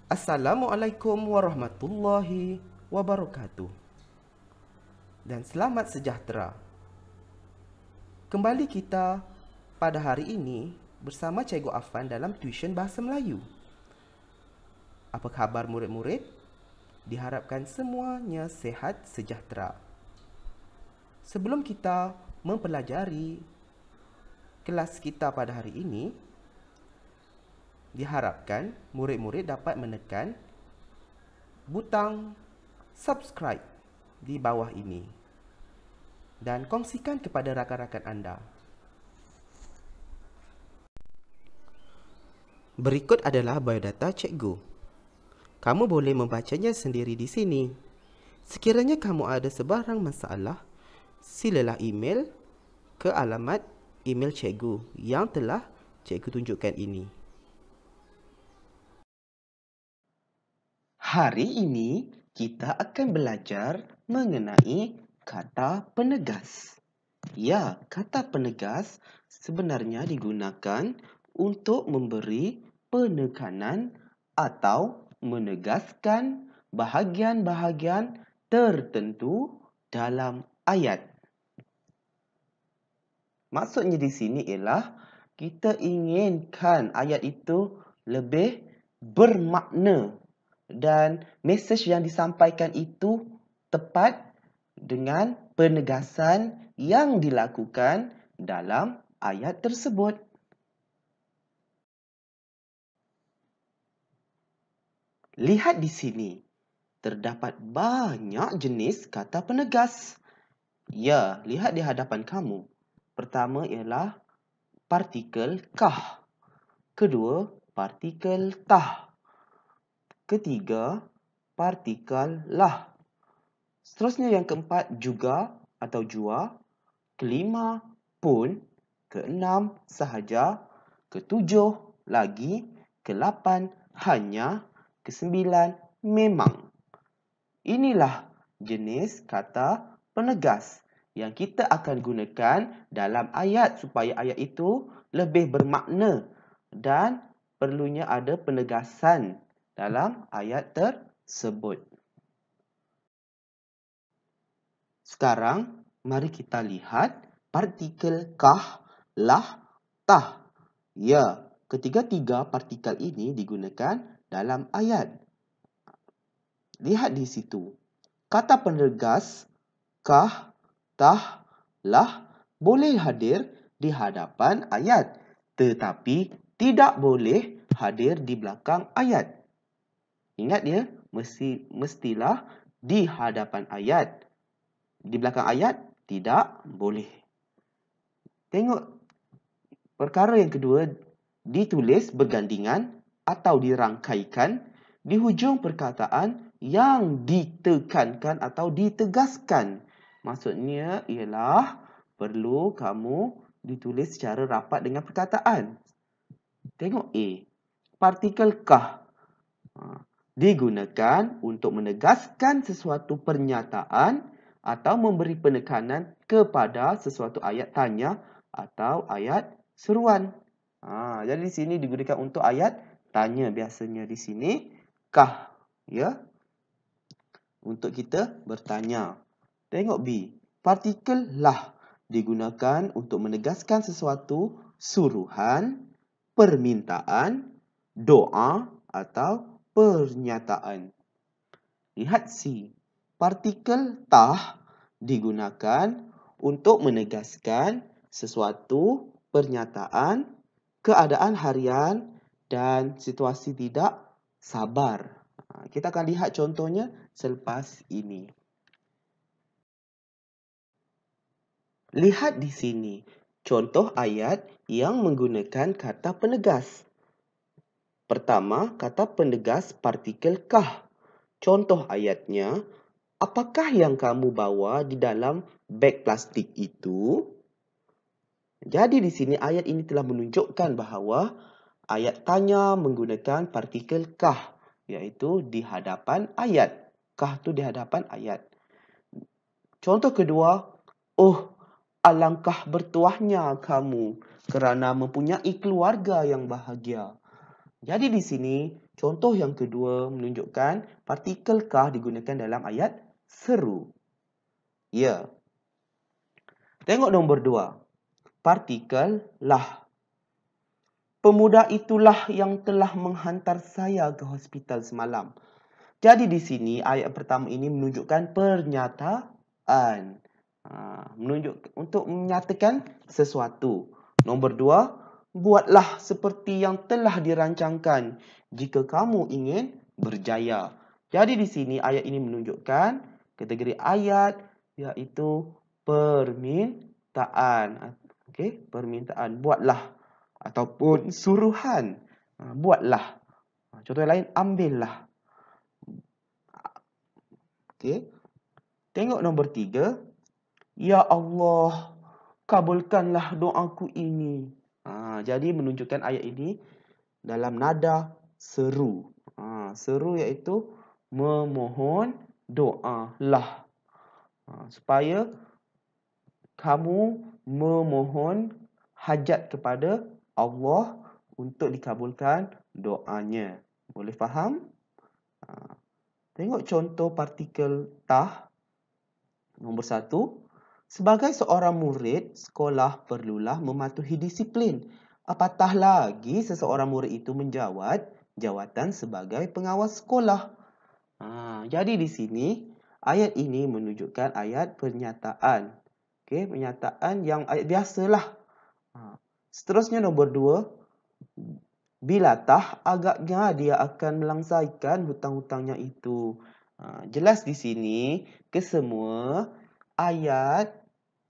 Assalamualaikum warahmatullahi wabarakatuh. Dan selamat sejahtera. Kembali kita pada hari ini bersama Cikgu Afan dalam tuition Bahasa Melayu. Apa khabar murid-murid? Diharapkan semuanya sehat sejahtera. Sebelum kita mempelajari kelas kita pada hari ini, diharapkan murid-murid dapat menekan butang subscribe di bawah ini dan kongsikan kepada rakan-rakan anda. Berikut adalah biodata cikgu. Kamu boleh membacanya sendiri di sini. Sekiranya kamu ada sebarang masalah, silalah email ke alamat email cikgu yang telah cikgu tunjukkan ini. Hari ini kita akan belajar mengenai kata penegas. Ya, kata penegas sebenarnya digunakan untuk memberi penekanan atau menegaskan bahagian-bahagian tertentu dalam ayat. Maksudnya di sini ialah kita inginkan ayat itu lebih bermakna dan mesej yang disampaikan itu tepat dengan penegasan yang dilakukan dalam ayat tersebut. Lihat di sini, terdapat banyak jenis kata penegas. Ya, lihat di hadapan kamu. Pertama ialah partikel kah. Kedua, partikel tah. Ketiga, partikel lah. Seterusnya yang keempat juga atau jua. Kelima pun. Keenam sahaja. Ketujuh lagi. Kelapan hanya. Kesembilan memang. Inilah jenis kata penegas yang kita akan gunakan dalam ayat supaya ayat itu lebih bermakna dan perlunya ada penegasan dalam ayat tersebut. Sekarang, mari kita lihat partikel kah, lah, tah. Ya, ketiga-tiga partikel ini digunakan dalam ayat. Lihat di situ. Kata penegas kah, tah, lah boleh hadir di hadapan ayat, tetapi tidak boleh hadir di belakang ayat. Ingat ya, mestilah di hadapan ayat. Di belakang ayat tidak boleh. Tengok perkara yang kedua, ditulis bergandingan atau dirangkaikan di hujung perkataan yang ditekankan atau ditegaskan. Maksudnya ialah perlu kamu ditulis secara rapat dengan perkataan. Tengok A. Partikel kah digunakan untuk menegaskan sesuatu pernyataan atau memberi penekanan kepada sesuatu ayat tanya atau ayat seruan. Jadi di sini digunakan untuk ayat tanya biasanya di sini kah, ya, untuk kita bertanya. Tengok B. Partikel lah digunakan untuk menegaskan sesuatu suruhan, permintaan, doa atau pernyataan. Lihat C. Partikel tah digunakan untuk menegaskan sesuatu pernyataan, keadaan harian dan situasi tidak sabar. Kita akan lihat contohnya selepas ini. Lihat di sini contoh ayat yang menggunakan kata penegas. Pertama, kata penegas partikel kah. Contoh ayatnya, apakah yang kamu bawa di dalam beg plastik itu? Jadi di sini ayat ini telah menunjukkan bahawa ayat tanya menggunakan partikel kah, iaitu di hadapan ayat. Kah tu di hadapan ayat. Contoh kedua, oh, alangkah bertuahnya kamu kerana mempunyai keluarga yang bahagia. Jadi di sini contoh yang kedua menunjukkan partikel kah digunakan dalam ayat seru. Ya. Tengok nombor 2. Partikel lah. Pemuda itulah yang telah menghantar saya ke hospital semalam. Jadi di sini ayat pertama ini menunjukkan pernyataan. Untuk menyatakan sesuatu. Nombor 2, buatlah seperti yang telah dirancangkan jika kamu ingin berjaya. Jadi di sini ayat ini menunjukkan kategori ayat iaitu permintaan. Okey, permintaan buatlah ataupun suruhan. Buatlah. Contoh yang lain, ambillah. Okey. Tengok nombor 3. Ya Allah, kabulkanlah doaku ini. Jadi menunjukkan ayat ini dalam nada seru. Seru iaitu memohon doa lah. Supaya kamu memohon hajat kepada Allah untuk dikabulkan doanya. Boleh faham? Tengok contoh partikel tah. Nombor 1. Sebagai seorang murid, sekolah perlulah mematuhi disiplin. Apatah lagi seseorang murid itu menjawat jawatan sebagai pengawas sekolah. Jadi di sini, ayat ini menunjukkan ayat pernyataan. Okey, pernyataan yang ayat biasalah. Seterusnya nombor 2. Bila tah, agaknya dia akan melangsaikan hutang-hutangnya itu. Jelas di sini, kesemua ayat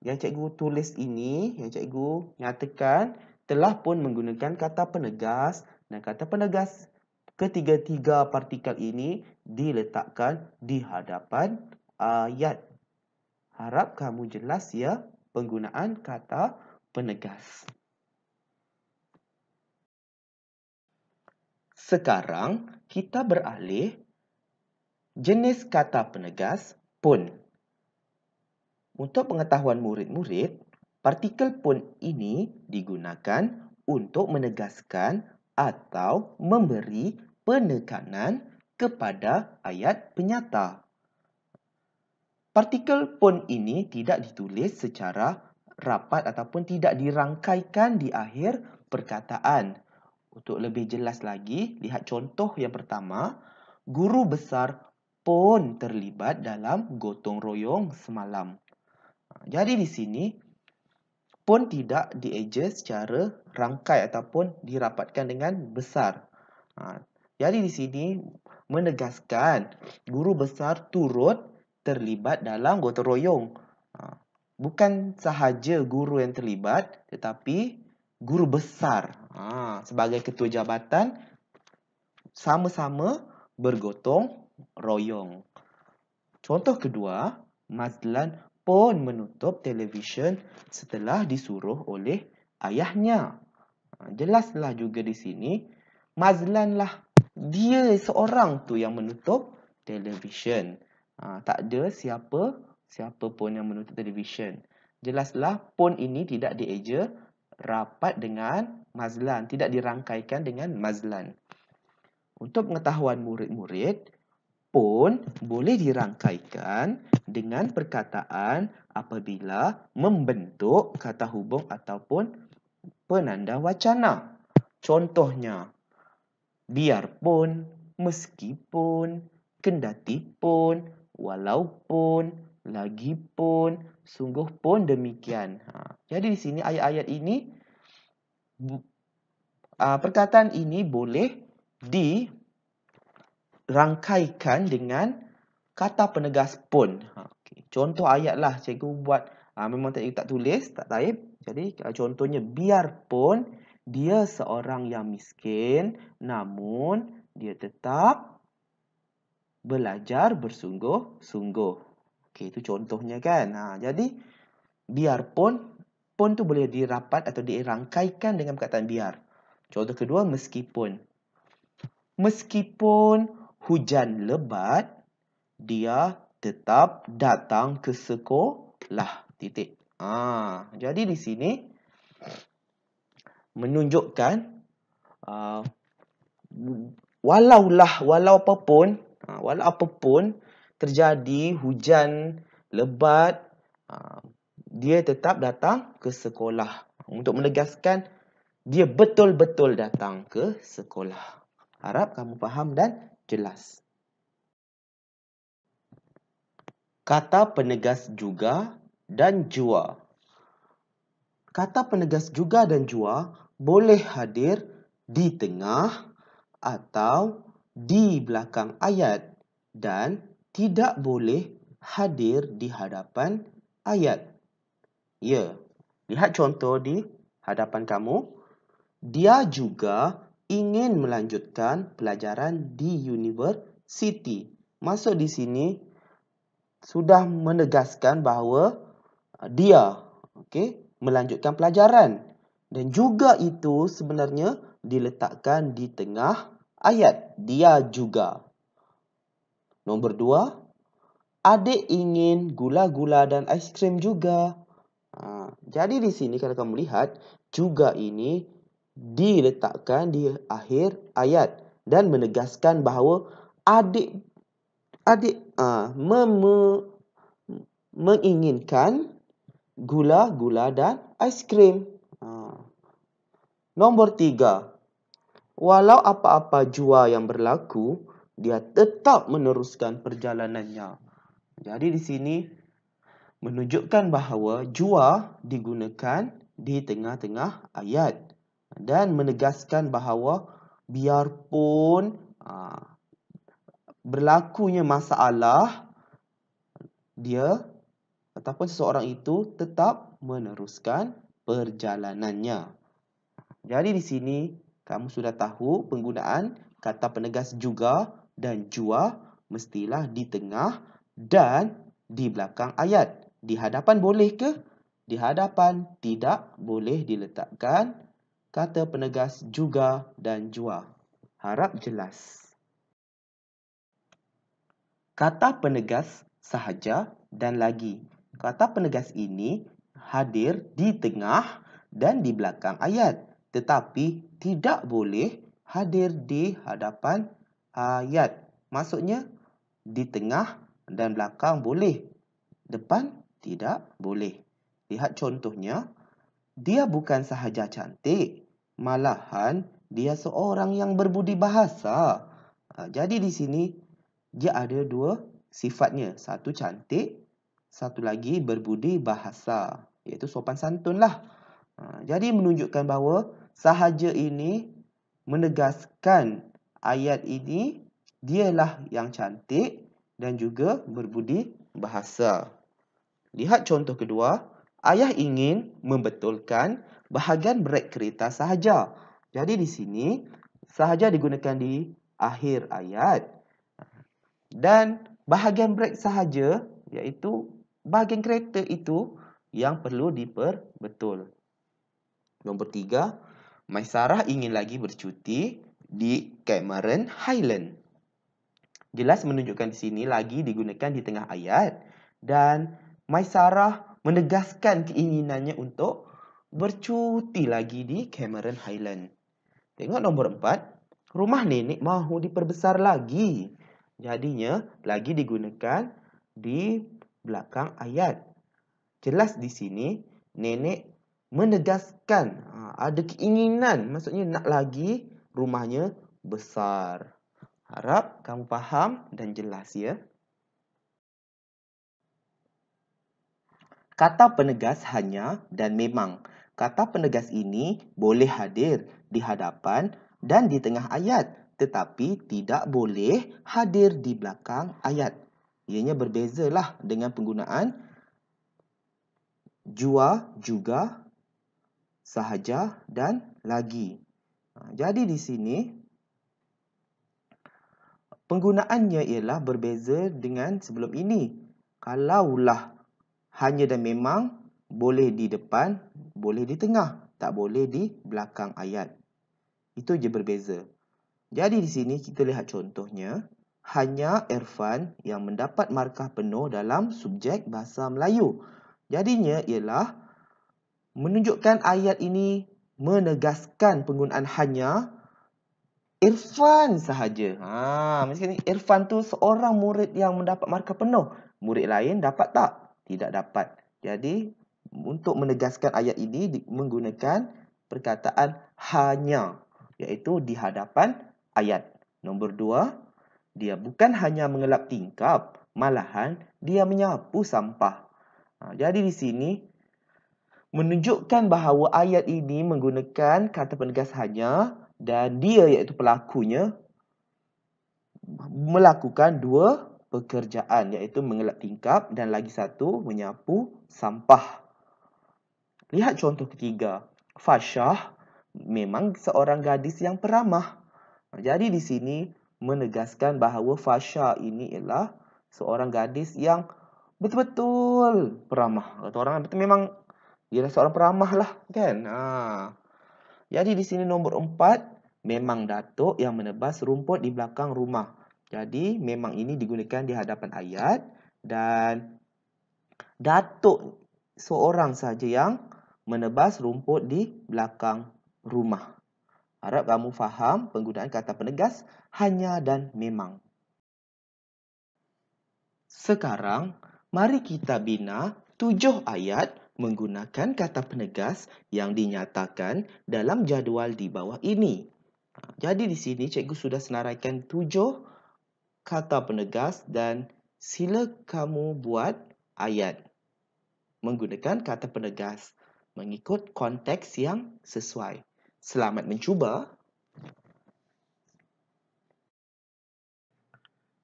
yang cikgu tulis ini, yang cikgu nyatakan, telah pun menggunakan kata penegas. Dan kata penegas ketiga-tiga partikel ini diletakkan di hadapan ayat. Harap kamu jelas ya penggunaan kata penegas. Sekarang kita beralih jenis kata penegas pun. Untuk pengetahuan murid-murid, partikel pun ini digunakan untuk menegaskan atau memberi penekanan kepada ayat penyata. Partikel pun ini tidak ditulis secara rapat ataupun tidak dirangkaikan di akhir perkataan. Untuk lebih jelas lagi, lihat contoh yang pertama. Guru besar pun terlibat dalam gotong royong semalam. Jadi di sini, pun tidak dieja secara rangkai ataupun dirapatkan dengan besar. Jadi di sini menegaskan guru besar turut terlibat dalam gotong royong. Bukan sahaja guru yang terlibat, tetapi guru besar sebagai ketua jabatan sama-sama bergotong royong. Contoh kedua, Mazlan pun menutup televisyen setelah disuruh oleh ayahnya. Jelaslah juga di sini, Mazlan lah dia seorang tu yang menutup televisyen. Tak ada siapa pun yang menutup televisyen. Jelaslah pun ini tidak dieja rapat dengan Mazlan, tidak dirangkaikan dengan Mazlan. Untuk pengetahuan murid-murid, pun boleh dirangkaikan dengan perkataan apabila membentuk kata hubung ataupun penanda wacana. Contohnya, biarpun, meskipun, kendatipun, walaupun, lagipun, sungguh pun demikian. Jadi di sini ayat-ayat ini, perkataan ini boleh dirangkaikan dengan kata penegas pun. Contoh ayatlah cikgu buat, memang cikgu tak tulis, tak taib. Jadi contohnya, biarpun dia seorang yang miskin, namun dia tetap belajar bersungguh-sungguh. Okey, itu contohnya kan. Jadi biarpun, pun tu boleh dirapat atau dirangkaikan dengan perkataan biar. Contoh kedua, meskipun. Meskipun hujan lebat, dia tetap datang ke sekolah. Titik. Jadi di sini menunjukkan walau apapun terjadi hujan lebat, dia tetap datang ke sekolah. Untuk menegaskan dia betul-betul datang ke sekolah. Harap kamu faham dan jelas. Kata penegas juga dan jua. Kata penegas juga dan jua boleh hadir di tengah atau di belakang ayat dan tidak boleh hadir di hadapan ayat. Ya, lihat contoh di hadapan kamu. Dia juga ingin melanjutkan pelajaran di universiti. Maksud di sini sudah menegaskan bahawa dia melanjutkan pelajaran. Dan juga itu sebenarnya diletakkan di tengah ayat. Dia juga. Nombor 2. Adik ingin gula-gula dan aiskrim juga. Jadi di sini kalau kamu lihat, juga ini diletakkan di akhir ayat dan menegaskan bahawa adik menginginkan gula-gula dan aiskrim. Nombor 3. Walau apa-apa jua yang berlaku, dia tetap meneruskan perjalanannya. Jadi di sini menunjukkan bahawa jua digunakan di tengah-tengah ayat dan menegaskan bahawa biarpun berlakunya masalah, dia ataupun seseorang itu tetap meneruskan perjalanannya. Jadi di sini kamu sudah tahu penggunaan kata penegas juga dan jua mestilah di tengah dan di belakang ayat. Di hadapan boleh ke? Di hadapan tidak boleh diletakkan kata penegas juga dan jua. Harap jelas. Kata penegas sahaja dan lagi. Kata penegas ini hadir di tengah dan di belakang ayat, tetapi tidak boleh hadir di hadapan ayat. Maksudnya di tengah dan belakang boleh, depan tidak boleh. Lihat contohnya, dia bukan sahaja cantik, malahan dia seorang yang berbudi bahasa. Jadi di sini dia ada dua sifatnya. Satu cantik, satu lagi berbudi bahasa, iaitu sopan santun lah. Jadi menunjukkan bahawa sahaja ini menegaskan ayat ini dialah yang cantik dan juga berbudi bahasa. Lihat contoh kedua. Ayah ingin membetulkan bahagian brek kereta sahaja. Jadi di sini sahaja digunakan di akhir ayat. Dan bahagian brek sahaja, iaitu bahagian kereta itu yang perlu diperbetul. Nombor 3, Maisarah ingin lagi bercuti di Cameron Highland. Jelas menunjukkan di sini lagi digunakan di tengah ayat. Dan Maisarah menegaskan keinginannya untuk bercuti lagi di Cameron Highland. Tengok nombor 4, rumah nenek mahu diperbesar lagi. Jadinya lagi digunakan di belakang ayat. Jelas di sini nenek menegaskan ada keinginan, maksudnya nak lagi rumahnya besar. Harap kamu faham dan jelas ya. Kata penegas hanya dan memang. Kata penegas ini boleh hadir di hadapan dan di tengah ayat, tetapi tidak boleh hadir di belakang ayat. Ianya berbezalah dengan penggunaan jua, juga, sahaja dan lagi. Jadi di sini penggunaannya ialah berbeza dengan sebelum ini. Kalaulah hanya dan memang boleh di depan, boleh di tengah, tak boleh di belakang ayat. Itu je berbeza. Jadi di sini kita lihat contohnya. Hanya Irfan yang mendapat markah penuh dalam subjek bahasa Melayu. Jadinya ialah menunjukkan ayat ini menegaskan penggunaan hanya Irfan sahaja. Misalnya Irfan tu seorang murid yang mendapat markah penuh. Murid lain dapat tak? Tidak dapat. Jadi, untuk menegaskan ayat ini menggunakan perkataan hanya, iaitu di hadapan ayat. Nombor 2, dia bukan hanya mengelap tingkap, malahan dia menyapu sampah. Jadi di sini menunjukkan bahawa ayat ini menggunakan kata penegas hanya dan dia iaitu pelakunya melakukan dua pekerjaan iaitu mengelap tingkap dan lagi satu menyapu sampah. Lihat contoh ketiga. Fasyah memang seorang gadis yang peramah. Jadi di sini menegaskan bahawa Fasyah ini ialah seorang gadis yang betul-betul peramah. Kata orang betul memang dia adalah seorang peramah lah kan. Jadi di sini nombor 4 memang Datuk yang menebas rumput di belakang rumah. Jadi memang ini digunakan di hadapan ayat dan Datuk seorang saja yang menebas rumput di belakang rumah. Harap kamu faham penggunaan kata penegas hanya dan memang. Sekarang, mari kita bina 7 ayat menggunakan kata penegas yang dinyatakan dalam jadual di bawah ini. Jadi di sini cikgu sudah senaraikan 7 kata penegas dan sila kamu buat ayat menggunakan kata penegas mengikut konteks yang sesuai. Selamat mencuba.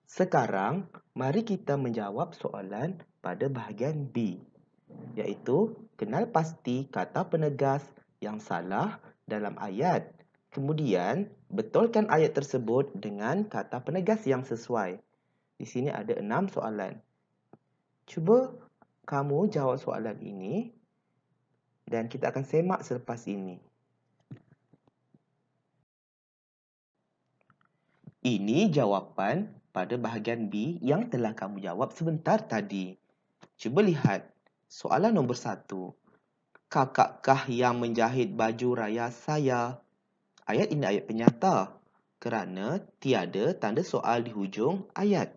Sekarang, mari kita menjawab soalan pada bahagian B, iaitu kenal pasti kata penegas yang salah dalam ayat. Kemudian, betulkan ayat tersebut dengan kata penegas yang sesuai. Di sini ada 6 soalan. Cuba kamu jawab soalan ini dan kita akan semak selepas ini. Ini jawapan pada bahagian B yang telah kamu jawab sebentar tadi. Cuba lihat soalan nombor 1. Kakakkah yang menjahit baju raya saya? Ayat ini ayat penyata kerana tiada tanda soal di hujung ayat.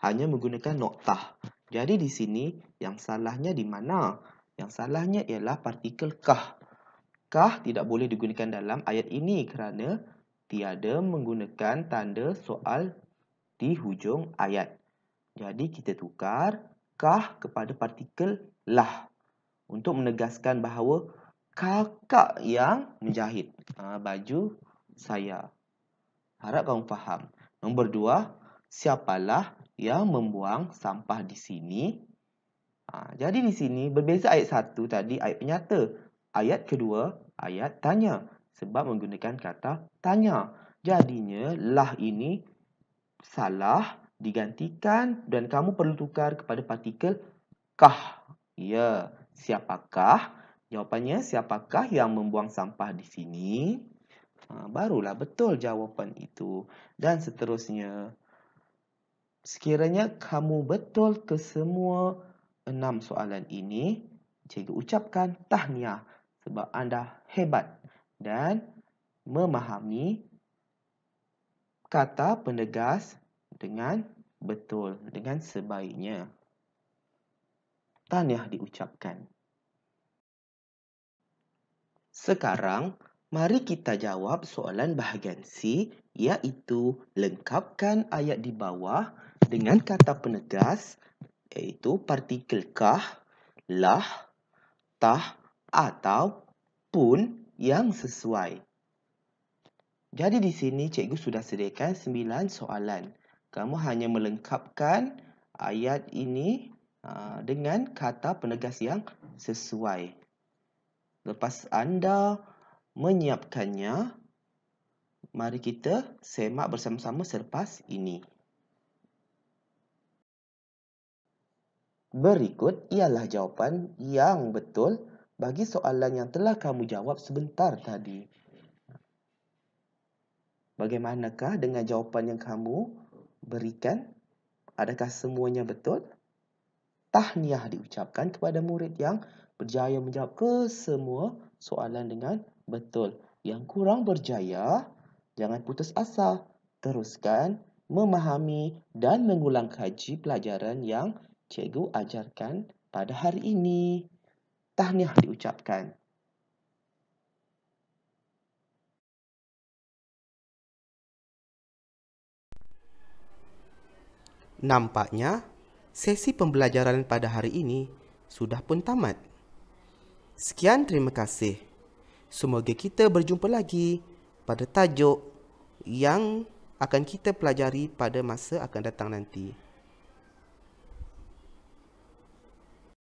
Hanya menggunakan noktah. Jadi di sini yang salahnya di mana? Yang salahnya ialah partikel kah. Kah tidak boleh digunakan dalam ayat ini kerana tiada menggunakan tanda soal di hujung ayat. Jadi kita tukar kah kepada partikel lah untuk menegaskan bahawa kakak yang menjahit baju saya. Harap kamu faham. Nombor 2, siapalah yang membuang sampah di sini? Jadi di sini berbeza ayat 1 tadi ayat penyata. Ayat kedua ayat tanya sebab menggunakan kata tanya. Jadinya lah ini salah digantikan dan kamu perlu tukar kepada partikel kah. Ya, siapakah? Jawapannya siapakah yang membuang sampah di sini? Barulah betul jawapan itu. Dan seterusnya. Sekiranya kamu betul ke semua 6 soalan ini, cikgu ucapkan tahniah sebab anda hebat dan memahami kata penegas dengan betul, dengan sebaiknya. Tahniah diucapkan. Sekarang, mari kita jawab soalan bahagian C, iaitu lengkapkan ayat di bawah dengan kata penegas, iaitu partikel kah, lah, tah atau pun yang sesuai. Jadi di sini cikgu sudah sediakan 9 soalan. Kamu hanya melengkapkan ayat ini dengan kata penegas yang sesuai. Lepas anda menyiapkannya, mari kita semak bersama-sama selepas ini. Berikut ialah jawapan yang betul bagi soalan yang telah kamu jawab sebentar tadi. Bagaimanakah dengan jawapan yang kamu berikan? Adakah semuanya betul? Tahniah diucapkan kepada murid yang berjaya menjawab kesemua soalan dengan betul. Yang kurang berjaya, Jangan putus asa. Teruskan memahami dan mengulang kaji pelajaran yang cikgu ajarkan pada hari ini. Tahniah diucapkan. Nampaknya, sesi pembelajaran pada hari ini sudah pun tamat. Sekian, terima kasih. Semoga kita berjumpa lagi pada tajuk yang akan kita pelajari pada masa akan datang nanti.